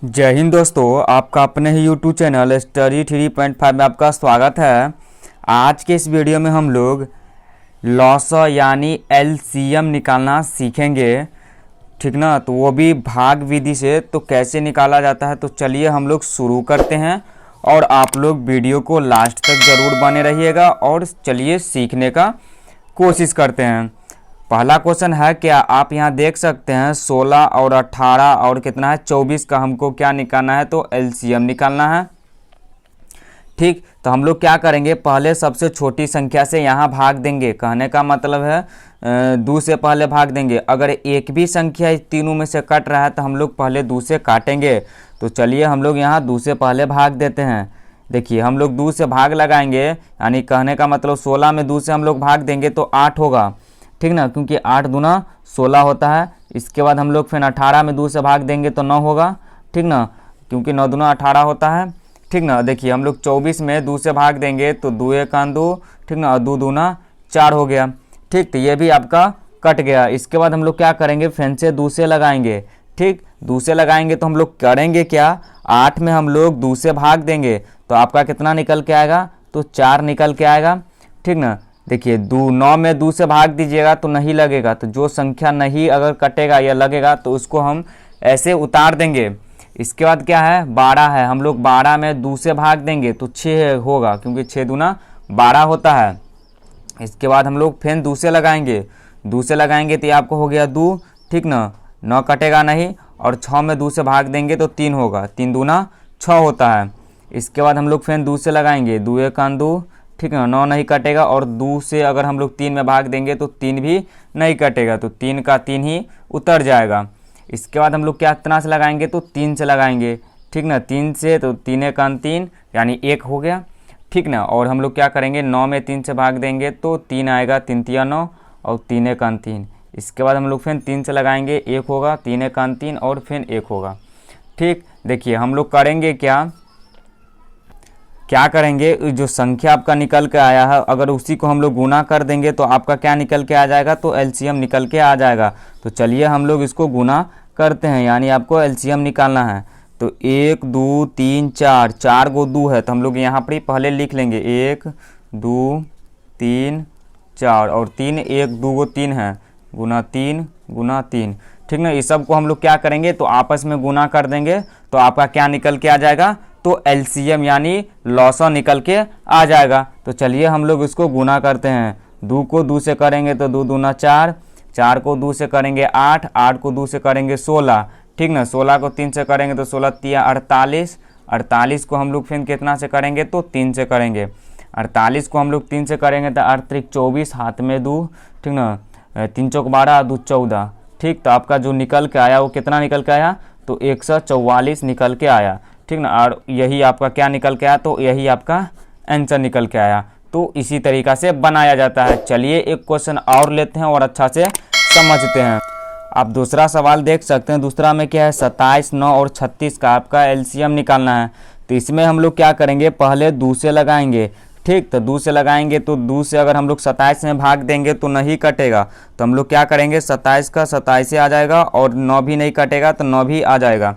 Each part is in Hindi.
जय हिंद दोस्तों, आपका अपने ही यूट्यूब चैनल स्टडी 3.5 में आपका स्वागत है। आज के इस वीडियो में हम लोग लॉसअ यानी एलसीएम निकालना सीखेंगे, ठीक ना। तो वो भी भाग विधि से। तो कैसे निकाला जाता है, तो चलिए हम लोग शुरू करते हैं और आप लोग वीडियो को लास्ट तक ज़रूर बने रहिएगा और चलिए सीखने का कोशिश करते हैं। पहला क्वेश्चन है, क्या आप यहाँ देख सकते हैं 16 और 18 और कितना है 24 का हमको क्या निकालना है, तो एलसीएम निकालना है। ठीक, तो हम लोग क्या करेंगे, पहले सबसे छोटी संख्या से यहाँ भाग देंगे। कहने का मतलब है 2 से पहले भाग देंगे। अगर एक भी संख्या इस तीनों में से कट रहा है तो हम लोग पहले 2 से काटेंगे। तो चलिए हम लोग यहाँ 2 से पहले भाग देते हैं। देखिए हम लोग 2 से भाग लगाएंगे, यानी कहने का मतलब 16 में 2 से हम लोग भाग देंगे तो 8 होगा, ठीक ना, क्योंकि 8 दूना 16 होता है। इसके बाद हम लोग फिर 18 में 2 से भाग देंगे तो 9 होगा, ठीक ना, क्योंकि 9 दूना 18 होता है, ठीक ना। देखिए हम लोग 24 में 2 से भाग देंगे तो 2 एक 2, ठीक ना, और 2 दूना 4 हो गया। ठीक, तो ये भी आपका कट गया। इसके बाद हम लोग क्या करेंगे, फिर से 2 से लगाएंगे। ठीक, 2 से लगाएंगे तो हम लोग करेंगे क्या, 8 में हम लोग 2 से भाग देंगे तो आपका कितना निकल के आएगा, तो 4 निकल के आएगा, ठीक ना। देखिए 9 में 2 से भाग दीजिएगा तो नहीं लगेगा, तो जो संख्या नहीं अगर कटेगा या लगेगा तो उसको हम ऐसे उतार देंगे। इसके बाद क्या है, 12 है, हम लोग 12 में 2 से भाग देंगे तो 6 होगा, क्योंकि 6 दूना 12 होता है। इसके बाद हम लोग फिर 2 से लगाएंगे। 2 से लगाएंगे तो ये आपको हो गया 2, ठीक ना, 9 कटेगा नहीं। और 6 में 2 से भाग देंगे तो 3 होगा, 3 दूना 6 होता है। इसके बाद हम लोग फिर 2 से लगाएंगे, 2 एक 2, ठीक है, 9 नहीं कटेगा। और 2 से अगर हम लोग 3 में भाग देंगे तो 3 भी नहीं कटेगा, तो 3 का 3 ही उतर जाएगा। इसके बाद हम लोग क्या कितना से लगाएंगे, तो 3 से लगाएंगे, ठीक ना, 3 से, तो 3 एक 3 यानी 1 हो गया, ठीक ना। और हम लोग क्या करेंगे, 9 में 3 से भाग देंगे तो 3 आएगा, 3 तिया 9 और 3 एक 3। इसके बाद हम लोग फिर 3 से लगाएंगे, 1 होगा, 3 एक 3 और फिर 1 होगा। ठीक, देखिए हम लोग करेंगे क्या करेंगे, जो संख्या आपका निकल के आया है अगर उसी को हम लोग गुना कर देंगे तो आपका क्या निकल के आ जाएगा, तो एलसीएम निकल के आ जाएगा। तो चलिए हम लोग इसको गुना करते हैं, यानी आपको एलसीएम निकालना है। तो 1 2 3 4, 4 गो 2 है तो हम लोग यहाँ पर ही पहले लिख लेंगे 1 2 3 4 और 3 1 2 गो 3 है, गुना 3, ठीक ना। इस सब को हम लोग क्या करेंगे, तो आपस में गुना कर देंगे तो आपका क्या निकल के आ जाएगा, तो एलसीएम यानी लॉसअ निकल के आ जाएगा। तो चलिए हम लोग इसको गुना करते हैं। 2 को 2 से करेंगे तो 2 दूना 4, 4 को 2 से करेंगे 8, 8 को 2 से करेंगे 16, ठीक ना। 16 को 3 से करेंगे तो 16 तिया 48, 48 को हम लोग फिर कितना से करेंगे, तो 3 से करेंगे। 48 को हम लोग 3 से करेंगे तो 8 त्रिक 24, हाथ में 2, ठीक ना, 3 चौक 12, 2 14, ठीक। तो आपका जो निकल के आया वो कितना निकल के आया, तो 144 निकल के आया, ठीक ना। और यही आपका क्या निकल के आया, तो यही आपका आंसर निकल के आया। तो इसी तरीक़ा से बनाया जाता है। चलिए एक क्वेश्चन और लेते हैं और अच्छा से समझते हैं। आप दूसरा सवाल देख सकते हैं। दूसरा में क्या है, 27, 9 और 36 का आपका एलसीएम निकालना है। तो इसमें हम लोग क्या करेंगे, पहले 2 से लगाएंगे। ठीक, तो 2 से लगाएंगे तो 2 से अगर हम लोग 27 में भाग देंगे तो नहीं कटेगा, तो हम लोग क्या करेंगे, 27 का 27 से आ जाएगा और 9 भी नहीं कटेगा तो 9 भी आ जाएगा।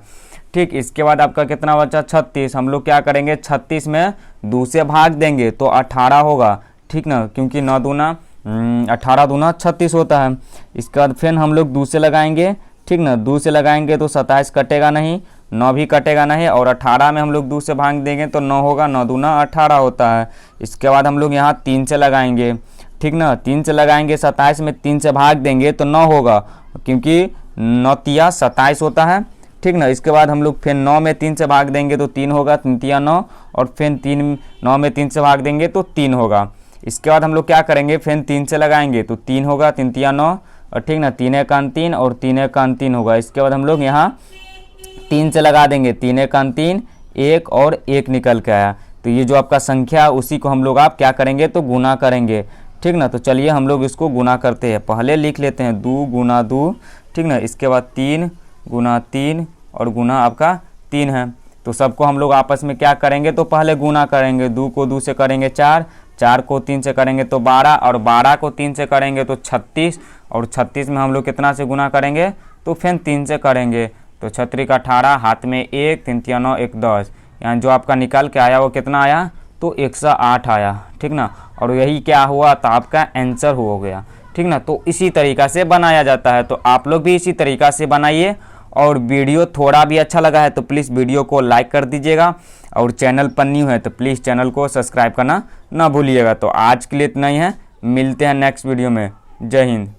ठीक, इसके बाद आपका कितना बचा, 36। हम लोग क्या करेंगे, 36 में 2 से भाग देंगे तो 18 होगा, ठीक ना, क्योंकि 9 दूना 18 दूना 36 होता है। इसके बाद फिर हम लोग 2 से लगाएंगे, ठीक ना, 2 से लगाएंगे तो 27 कटेगा नहीं, 9 भी कटेगा नहीं। और 18 में हम लोग 2 से भाग देंगे तो 9 होगा, 9 दूना 18 होता है। इसके बाद हम लोग यहाँ 3 से लगाएंगे, ठीक ना, 3 से लगाएंगे, 27 में 3 से भाग देंगे तो 9 होगा, क्योंकि 9 तिया 27 होता है, ठीक ना। इसके बाद हम लोग फिर 9 में 3 से भाग देंगे तो 3 होगा, 3 तिया 9 और फिर 9 में 3 से भाग देंगे तो 3 होगा। इसके बाद हम लोग क्या करेंगे, फिर 3 से लगाएंगे तो 3 होगा, 3 तिया 9 और ठीक ना, 3 एक 3 और 3 एक 3 होगा। इसके बाद हम लोग यहाँ 3 से लगा देंगे, 3 एक 3, 1 और 1 निकल के आया। तो ये जो आपका संख्या उसी को हम लोग आप क्या करेंगे, तो गुना करेंगे, ठीक ना। तो चलिए हम लोग इसको गुना करते हैं। पहले लिख लेते हैं 2 गुना 2, ठीक ना। इसके बाद 3 गुना 3 और गुना आपका 3 है। तो सबको हम लोग आपस में क्या करेंगे, तो पहले गुना करेंगे। 2 को 2 से करेंगे 4, 4 को 3 से करेंगे तो 12 और 12 को 3 से करेंगे तो 36 और 36 में हम लोग कितना से गुना करेंगे, तो फिर 3 से करेंगे तो छत्री का 18, हाथ में 1, 3 तिया 9, 1 10, यानी जो आपका निकल के आया वो कितना आया, तो 108 आया, ठीक ना। और यही क्या हुआ, तो आपका आंसर हो गया, ठीक ना। तो इसी तरीक़ा से बनाया जाता है, तो आप लोग भी इसी तरीक़ा से बनाइए। और वीडियो थोड़ा भी अच्छा लगा है तो प्लीज़ वीडियो को लाइक कर दीजिएगा, और चैनल पर न्यू है तो प्लीज़ चैनल को सब्सक्राइब करना ना भूलिएगा। तो आज के लिए इतना ही है, मिलते हैं नेक्स्ट वीडियो में। जय हिंद।